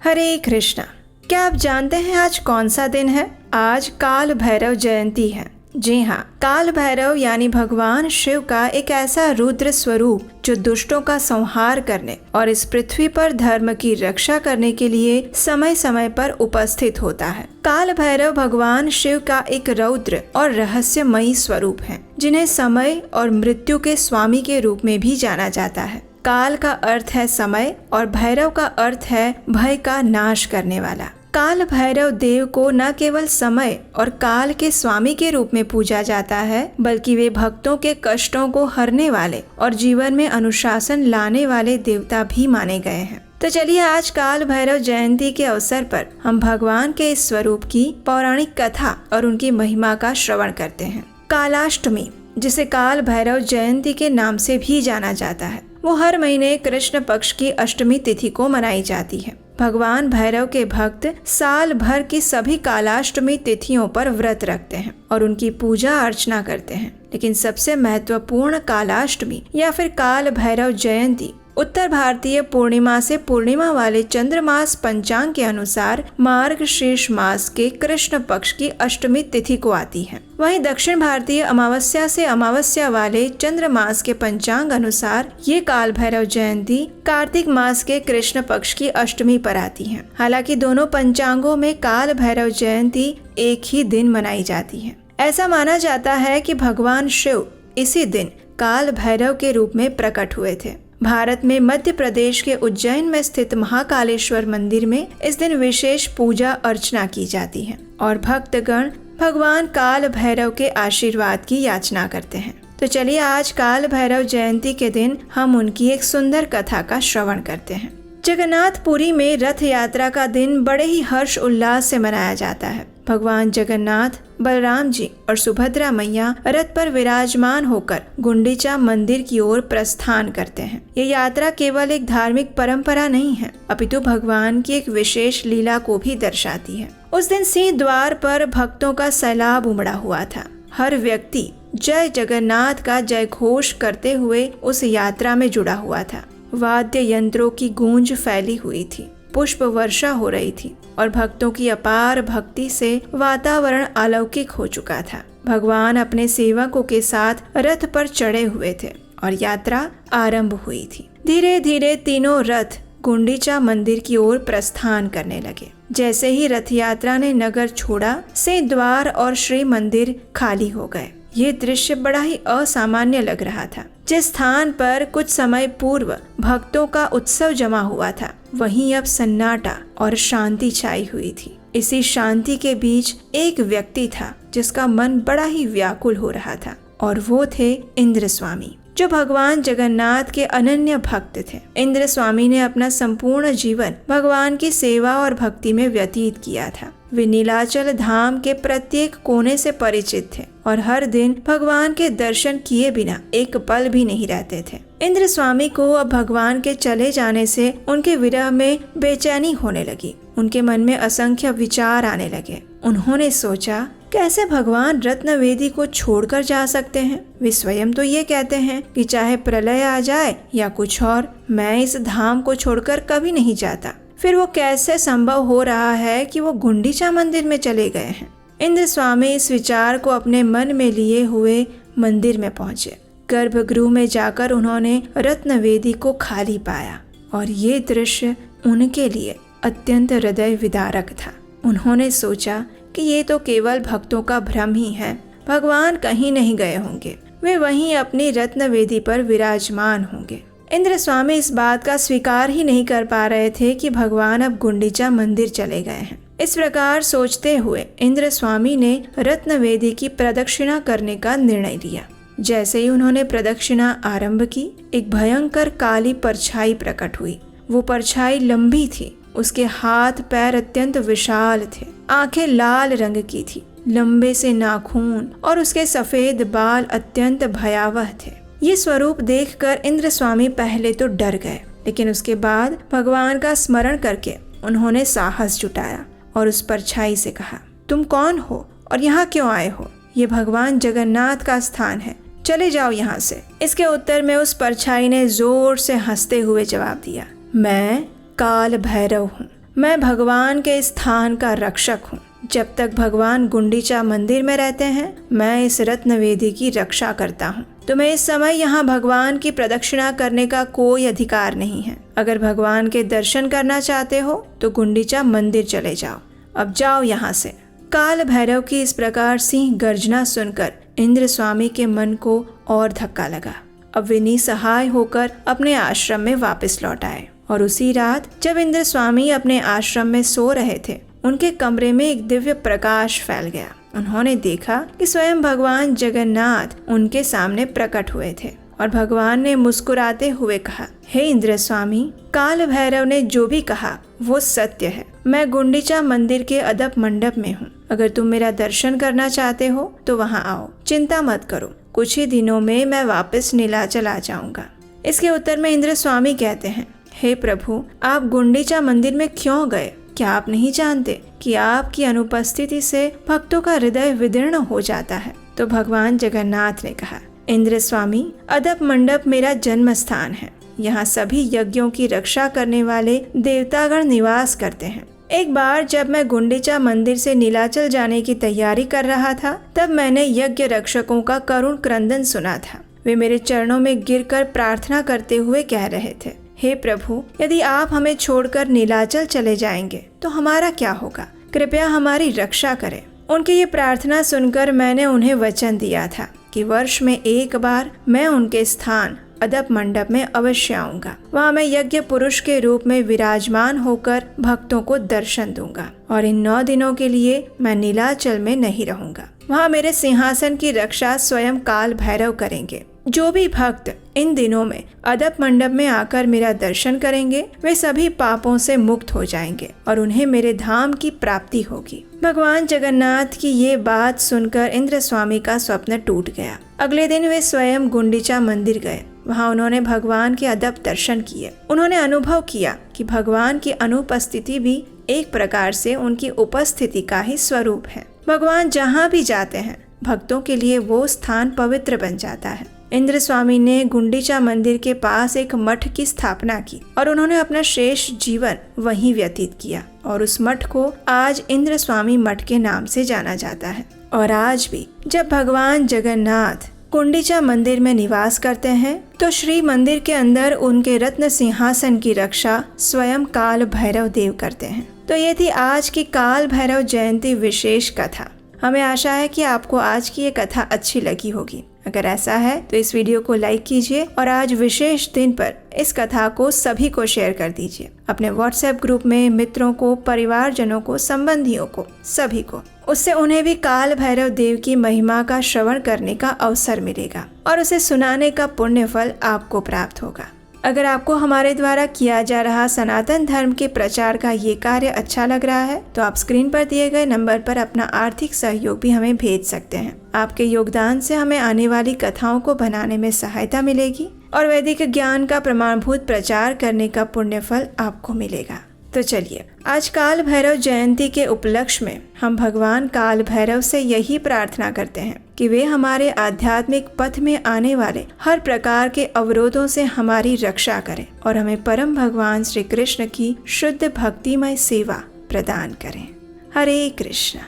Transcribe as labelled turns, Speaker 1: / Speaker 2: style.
Speaker 1: हरे कृष्णा। क्या आप जानते हैं आज कौन सा दिन है? आज काल भैरव जयंती है। जी हाँ, काल भैरव यानी भगवान शिव का एक ऐसा रुद्र स्वरूप जो दुष्टों का संहार करने और इस पृथ्वी पर धर्म की रक्षा करने के लिए समय समय पर उपस्थित होता है। काल भैरव भगवान शिव का एक रौद्र और रहस्यमयी स्वरूप है, जिन्हें समय और मृत्यु के स्वामी के रूप में भी जाना जाता है। काल का अर्थ है समय और भैरव का अर्थ है भय का नाश करने वाला। काल भैरव देव को न केवल समय और काल के स्वामी के रूप में पूजा जाता है, बल्कि वे भक्तों के कष्टों को हरने वाले और जीवन में अनुशासन लाने वाले देवता भी माने गए हैं। तो चलिए आज काल भैरव जयंती के अवसर पर हम भगवान के इस स्वरूप की पौराणिक कथा और उनकी महिमा का श्रवण करते हैं। कालाष्टमी, जिसे काल भैरव जयंती के नाम से भी जाना जाता है, वो हर महीने कृष्ण पक्ष की अष्टमी तिथि को मनाई जाती है। भगवान भैरव के भक्त साल भर की सभी कालाष्टमी तिथियों पर व्रत रखते हैं और उनकी पूजा अर्चना करते हैं, लेकिन सबसे महत्वपूर्ण कालाष्टमी या फिर काल भैरव जयंती उत्तर भारतीय पूर्णिमा से पूर्णिमा वाले चंद्रमास पंचांग के अनुसार मार्गशीर्ष मास के कृष्ण पक्ष की अष्टमी तिथि को आती है। वहीं दक्षिण भारतीय अमावस्या से अमावस्या वाले चंद्रमास के पंचांग अनुसार ये काल भैरव जयंती कार्तिक मास के कृष्ण पक्ष की अष्टमी पर आती है। हालांकि दोनों पंचांगों में काल भैरव जयंती एक ही दिन मनाई जाती है। ऐसा माना जाता है कि भगवान शिव इसी दिन काल भैरव के रूप में प्रकट हुए थे। भारत में मध्य प्रदेश के उज्जैन में स्थित महाकालेश्वर मंदिर में इस दिन विशेष पूजा अर्चना की जाती है और भक्तगण भगवान काल भैरव के आशीर्वाद की याचना करते हैं। तो चलिए आज काल भैरव जयंती के दिन हम उनकी एक सुंदर कथा का श्रवण करते हैं। जगन्नाथपुरी में रथ यात्रा का दिन बड़े ही हर्ष उल्लास से मनाया जाता है। भगवान जगन्नाथ, बलराम जी और सुभद्रा मैया रथ पर विराजमान होकर गुंडीचा मंदिर की ओर प्रस्थान करते हैं। ये यात्रा केवल एक धार्मिक परंपरा नहीं है, अपितु भगवान की एक विशेष लीला को भी दर्शाती है। उस दिन सिंह द्वार पर भक्तों का सैलाब उमड़ा हुआ था। हर व्यक्ति जय जगन्नाथ का जय घोष करते हुए उस यात्रा में जुड़ा हुआ था। वाद्य यंत्रों की गूंज फैली हुई थी, पुष्प वर्षा हो रही थी और भक्तों की अपार भक्ति से वातावरण अलौकिक हो चुका था। भगवान अपने सेवकों के साथ रथ पर चढ़े हुए थे और यात्रा आरंभ हुई थी। धीरे धीरे तीनों रथ गुंडीचा मंदिर की ओर प्रस्थान करने लगे। जैसे ही रथ यात्रा ने नगर छोड़ा, सिंह द्वार और श्री मंदिर खाली हो गए। ये दृश्य बड़ा ही असामान्य लग रहा था। जिस स्थान पर कुछ समय पूर्व भक्तों का उत्सव जमा हुआ था, वहीं अब सन्नाटा और शांति छाई हुई थी। इसी शांति के बीच एक व्यक्ति था जिसका मन बड़ा ही व्याकुल हो रहा था, और वो थे इंद्र स्वामी, जो भगवान जगन्नाथ के अनन्य भक्त थे। इंद्र स्वामी ने अपना संपूर्ण जीवन भगवान की सेवा और भक्ति में व्यतीत किया था। वे नीलाचल धाम के प्रत्येक कोने से परिचित थे और हर दिन भगवान के दर्शन किए बिना एक पल भी नहीं रहते थे। इंद्र स्वामी को अब भगवान के चले जाने से उनके विरह में बेचैनी होने लगी। उनके मन में असंख्य विचार आने लगे। उन्होंने सोचा, कैसे भगवान रत्नवेदी को छोड़कर जा सकते हैं? वे स्वयं तो ये कहते हैं कि चाहे प्रलय आ जाए या कुछ और, मैं इस धाम को छोड़कर कभी नहीं जाता। फिर वो कैसे संभव हो रहा है कि वो गुंडीचा मंदिर में चले गए हैं? इंद्र स्वामी इस विचार को अपने मन में लिए हुए मंदिर में पहुंचे। गर्भगृह में जाकर उन्होंने रत्नवेदी को खाली पाया और ये दृश्य उनके लिए अत्यंत हृदय विदारक था। उन्होंने सोचा कि ये तो केवल भक्तों का भ्रम ही है, भगवान कहीं नहीं गए होंगे, वे वहीं अपनी रत्नवेदी पर विराजमान होंगे। इंद्र स्वामी इस बात का स्वीकार ही नहीं कर पा रहे थे कि भगवान अब गुंडीचा मंदिर चले गए हैं। इस प्रकार सोचते हुए इंद्र स्वामी ने रत्नवेदी की प्रदक्षिणा करने का निर्णय लिया। जैसे ही उन्होंने प्रदक्षिणा आरंभ की, एक भयंकर काली परछाई प्रकट हुई। वो परछाई लंबी थी, उसके हाथ पैर अत्यंत विशाल थे, आंखें लाल रंग की थी, लंबे से नाखून और उसके सफेद बाल अत्यंत भयावह थे। ये स्वरूप देखकर इंद्र स्वामी पहले तो डर गए, लेकिन उसके बाद भगवान का स्मरण करके उन्होंने साहस जुटाया और उस परछाई से कहा, तुम कौन हो और यहाँ क्यों आए हो? ये भगवान जगन्नाथ का स्थान है, चले जाओ यहाँ से। इसके उत्तर में उस परछाई ने जोर से हंसते हुए जवाब दिया, मैं काल भैरव हूँ। मैं भगवान के स्थान का रक्षक हूँ। जब तक भगवान गुंडीचा मंदिर में रहते हैं, मैं इस रत्न वेदी की रक्षा करता हूँ। तुम्हें इस समय यहाँ भगवान की प्रदक्षिणा करने का कोई अधिकार नहीं है। अगर भगवान के दर्शन करना चाहते हो तो गुंडीचा मंदिर चले जाओ। अब जाओ यहाँ से। काल भैरव की इस प्रकार सिंह गर्जना सुनकर इंद्र स्वामी के मन को और धक्का लगा। अब वे निसहाय होकर अपने आश्रम में वापस लौट आए और उसी रात जब इंद्र स्वामी अपने आश्रम में सो रहे थे, उनके कमरे में एक दिव्य प्रकाश फैल गया। उन्होंने देखा कि स्वयं भगवान जगन्नाथ उनके सामने प्रकट हुए थे और भगवान ने मुस्कुराते हुए कहा, हे इंद्र स्वामी, काल भैरव ने जो भी कहा वो सत्य है। मैं गुंडीचा मंदिर के अदप मंडप में हूँ। अगर तुम मेरा दर्शन करना चाहते हो तो वहाँ आओ। चिंता मत करो, कुछ ही दिनों में मैं वापस नीलाचल आ जाऊंगा। इसके उत्तर में इंद्र स्वामी कहते हैं, हे प्रभु, आप गुंडीचा मंदिर में क्यों गए? क्या आप नहीं जानते कि आपकी अनुपस्थिति से भक्तों का हृदय विदीर्ण हो जाता है? तो भगवान जगन्नाथ ने कहा, इंद्र स्वामी, अदप मंडप मेरा जन्म स्थान है। यहाँ सभी यज्ञों की रक्षा करने वाले देवतागण निवास करते हैं। एक बार जब मैं गुंडीचा मंदिर से नीलाचल जाने की तैयारी कर रहा था, तब मैंने यज्ञ रक्षकों का करुण क्रंदन सुना था। वे मेरे चरणों में गिरकर प्रार्थना करते हुए कह रहे थे, हे प्रभु, यदि आप हमें छोड़कर नीलाचल चले जाएंगे तो हमारा क्या होगा? कृपया हमारी रक्षा करें। उनकी ये प्रार्थना सुनकर मैंने उन्हें वचन दिया था कि वर्ष में एक बार मैं उनके स्थान अदप मंडप में अवश्य आऊंगा। वहाँ मैं यज्ञ पुरुष के रूप में विराजमान होकर भक्तों को दर्शन दूंगा और इन 9 दिनों के लिए मैं नीलाचल में नहीं रहूंगा। वहाँ मेरे सिंहासन की रक्षा स्वयं काल भैरव करेंगे। जो भी भक्त इन दिनों में अदप मंडप में आकर मेरा दर्शन करेंगे, वे सभी पापों से मुक्त हो जाएंगे और उन्हें मेरे धाम की प्राप्ति होगी। भगवान जगन्नाथ की ये बात सुनकर इंद्र स्वामी का स्वप्न टूट गया। अगले दिन वे स्वयं गुंडीचा मंदिर गए। वहाँ उन्होंने भगवान के अदप दर्शन किए। उन्होंने अनुभव किया कि भगवान की अनुपस्थिति भी एक प्रकार से उनकी उपस्थिति का ही स्वरूप है। भगवान जहाँ भी जाते हैं, भक्तों के लिए वो स्थान पवित्र बन जाता है। इंद्र स्वामी ने गुंडीचा मंदिर के पास एक मठ की स्थापना की और उन्होंने अपना शेष जीवन वहीं व्यतीत किया और उस मठ को आज इंद्र स्वामी मठ के नाम से जाना जाता है। और आज भी जब भगवान जगन्नाथ गुंडीचा मंदिर में निवास करते हैं तो श्री मंदिर के अंदर उनके रत्न सिंहासन की रक्षा स्वयं काल भैरव देव करते हैं। तो ये थी आज की काल भैरव जयंती विशेष कथा। हमें आशा है कि आपको आज की ये कथा अच्छी लगी होगी। अगर ऐसा है तो इस वीडियो को लाइक कीजिए और आज विशेष दिन पर इस कथा को सभी को शेयर कर दीजिए। अपने व्हाट्सएप ग्रुप में मित्रों को, परिवारजनों को, संबंधियों को, सभी को। उससे उन्हें भी काल भैरव देव की महिमा का श्रवण करने का अवसर मिलेगा और उसे सुनाने का पुण्य फल आपको प्राप्त होगा। अगर आपको हमारे द्वारा किया जा रहा सनातन धर्म के प्रचार का ये कार्य अच्छा लग रहा है तो आप स्क्रीन पर दिए गए नंबर पर अपना आर्थिक सहयोग भी हमें भेज सकते हैं। आपके योगदान से हमें आने वाली कथाओं को बनाने में सहायता मिलेगी और वैदिक ज्ञान का प्रमाणभूत प्रचार करने का पुण्य फल आपको मिलेगा। तो चलिए, आज काल भैरव जयंती के उपलक्ष्य में हम भगवान काल भैरव से यही प्रार्थना करते हैं कि वे हमारे आध्यात्मिक पथ में आने वाले हर प्रकार के अवरोधों से हमारी रक्षा करें और हमें परम भगवान श्री कृष्ण की शुद्ध भक्तिमय सेवा प्रदान करें। हरे कृष्ण।